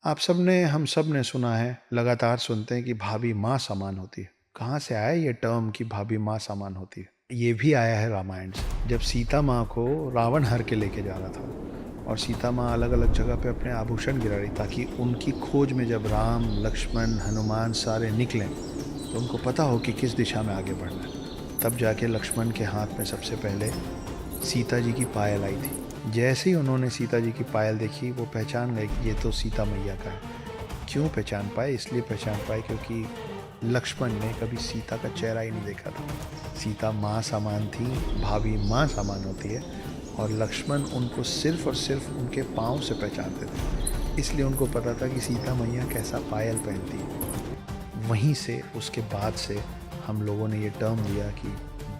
आप सबने हम सब ने सुना है, लगातार सुनते हैं कि भाभी माँ समान होती है। कहाँ से आया ये टर्म कि भाभी माँ समान होती है? ये भी आया है रामायण से। जब सीता माँ को रावण हर के लेके जा रहा था और सीता माँ अलग-अलग जगह पे अपने आभूषण गिरा रही ताकि उनकी खोज में जब राम, लक्ष्मण, हनुमान सारे निकलें तो उनको पता हो कि किस दिशा में आगे बढ़ना है। तब जाके लक्ष्मण के हाथ में सबसे पहले सीता जी की पायल आई थी। जैसे ही उन्होंने सीता जी की पायल देखी, वो पहचान गए कि ये तो सीता मैया का है। क्यों पहचान पाए? इसलिए पहचान पाए क्योंकि लक्ष्मण ने कभी सीता का चेहरा ही नहीं देखा था। सीता माँ समान थी, भाभी माँ समान होती है, और लक्ष्मण उनको सिर्फ और सिर्फ उनके पाँव से पहचानते थे। इसलिए उनको पता था कि सीता मैया कैसा पायल पहनती है। वहीं से उसके बाद से हम लोगों ने ये टर्म लिया कि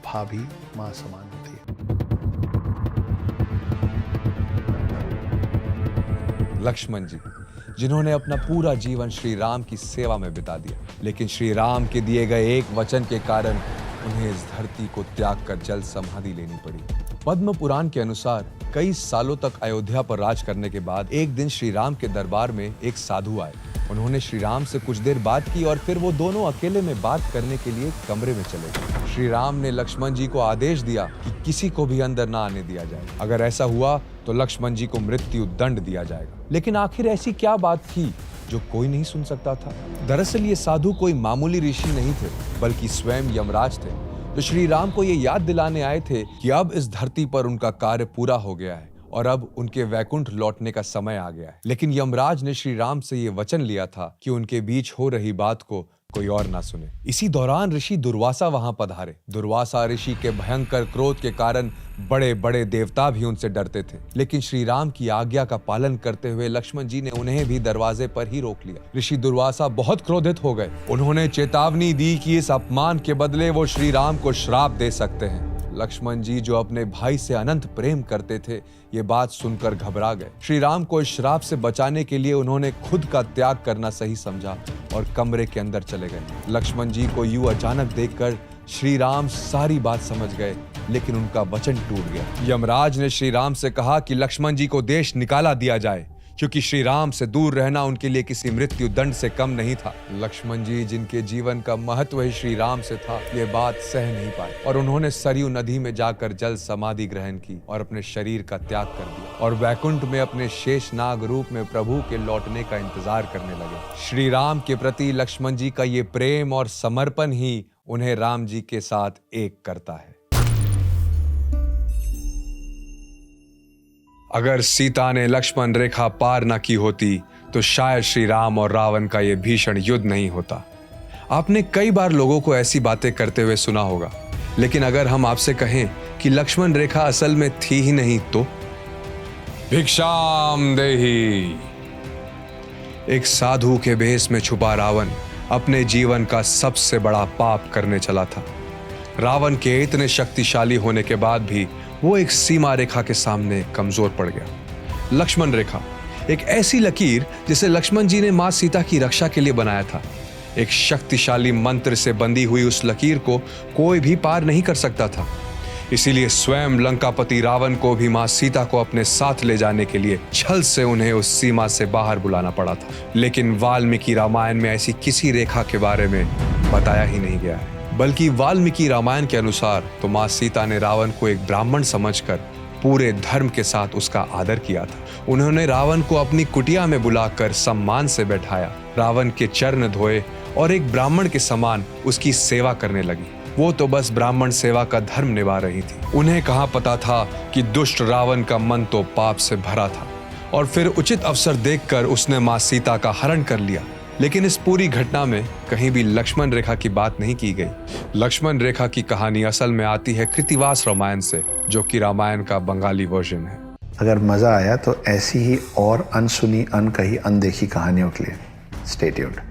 भाभी माँ समान होती है। लक्ष्मण जी, जिन्होंने अपना पूरा जीवन श्री राम की सेवा में बिता दिया, लेकिन श्री राम के दिए गए एक वचन के कारण उन्हें इस धरती को त्याग कर जल समाधि लेनी पड़ी। पद्म पुराण के अनुसार कई सालों तक अयोध्या पर राज करने के बाद एक दिन श्री राम के दरबार में एक साधु आए। उन्होंने श्री राम से कुछ देर बात की और फिर वो दोनों अकेले में बात करने के लिए कमरे में चले गए। श्री राम ने लक्ष्मण जी को आदेश दिया कि किसी को भी अंदर ना आने दिया जाए। अगर ऐसा हुआ तो लक्ष्मण जी को मृत्यु दंड दिया जाएगा। लेकिन आखिर ऐसी क्या बात थी जो कोई नहीं सुन सकता था? दरअसल ये साधु कोई मामूली ऋषि नहीं थे, बल्कि स्वयं यमराज थे, जो श्री राम को ये याद दिलाने आए थे कि अब इस धरती पर उनका कार्य पूरा हो गया है और अब उनके वैकुंठ लौटने का समय आ गया है। लेकिन यमराज ने श्री राम से ये वचन लिया था कि उनके बीच हो रही बात को कोई और ना सुने। इसी दौरान ऋषि दुर्वासा वहां पधारे। दुर्वासा ऋषि के भयंकर क्रोध के कारण बड़े बड़े देवता भी उनसे डरते थे, लेकिन श्री राम की आज्ञा का पालन करते हुए लक्ष्मण जी ने उन्हें भी दरवाजे पर ही रोक लिया। ऋषि दुर्वासा बहुत क्रोधित हो गए। उन्होंने चेतावनी दी कि इस अपमान के बदले वो श्री राम को श्राप दे सकते हैं। लक्ष्मण जी, जो अपने भाई से अनंत प्रेम करते थे, ये बात सुनकर घबरा गए। श्री राम को इस श्राप से बचाने के लिए उन्होंने खुद का त्याग करना सही समझा और कमरे के अंदर चले गए। लक्ष्मण जी को यूं अचानक देखकर श्री राम सारी बात समझ गए, लेकिन उनका वचन टूट गया। यमराज ने श्री राम से कहा कि लक्ष्मण जी को देश निकाला दिया जाए, क्योंकि श्री राम से दूर रहना उनके लिए किसी मृत्यु दंड से कम नहीं था। लक्ष्मण जी, जिनके जीवन का महत्व ही श्री राम से था, ये बात सह नहीं पाए और उन्होंने सरयू नदी में जाकर जल समाधि ग्रहण की और अपने शरीर का त्याग कर दिया और वैकुंठ में अपने शेषनाग रूप में प्रभु के लौटने का इंतजार करने लगे। श्री राम के प्रति लक्ष्मण जी का ये प्रेम और समर्पण ही उन्हें राम जी के साथ एक करता है। अगर सीता ने लक्ष्मण रेखा पार न की होती तो शायद श्री राम और रावण का यह भीषण युद्ध नहीं होता। आपने कई बार लोगों को ऐसी बातें करते हुए सुना होगा, लेकिन अगर हम आपसे कहें कि लक्ष्मण रेखा असल में थी ही नहीं तो? भिक्षाम देहि। एक साधु के भेष में छुपा रावण अपने जीवन का सबसे बड़ा पाप करने चला था। रावण के इतने शक्तिशाली होने के बाद भी वो एक सीमा रेखा के सामने कमजोर पड़ गया। लक्ष्मण रेखा एक ऐसी लकीर जिसे लक्ष्मण जी ने मां सीता की रक्षा के लिए बनाया था। एक शक्तिशाली मंत्र से बंधी हुई उस लकीर को कोई भी पार नहीं कर सकता था। इसीलिए स्वयं लंकापति रावण को भी मां सीता को अपने साथ ले जाने के लिए छल से उन्हें उस सीमा से बाहर बुलाना पड़ा था। लेकिन वाल्मीकि रामायण में ऐसी किसी रेखा के बारे में बताया ही नहीं गया है, बल्कि वाल्मीकि रामायण के अनुसार तो मां सीता ने रावण को एक ब्राह्मण समझकर पूरे धर्म के साथ उसका आदर किया था। उन्होंने रावण को अपनी कुटिया में बुलाकर सम्मान से बैठाया, रावण के चरण धोए और एक ब्राह्मण के समान उसकी सेवा करने लगी। वो तो बस ब्राह्मण सेवा का धर्म निभा रही थी। उन्हें कहाँ पता था कि दुष्ट रावण का मन तो पाप से भरा था और फिर उचित अवसर देखकर उसने मां सीता का हरण कर लिया। लेकिन इस पूरी घटना में कहीं भी लक्ष्मण रेखा की बात नहीं की गई। लक्ष्मण रेखा की कहानी असल में आती है कृतिवास रामायण से, जो कि रामायण का बंगाली वर्जन है। अगर मज़ा आया तो ऐसी ही और अनसुनी, अनकही, अनदेखी कहानियों के लिए स्टे ट्यून्ड।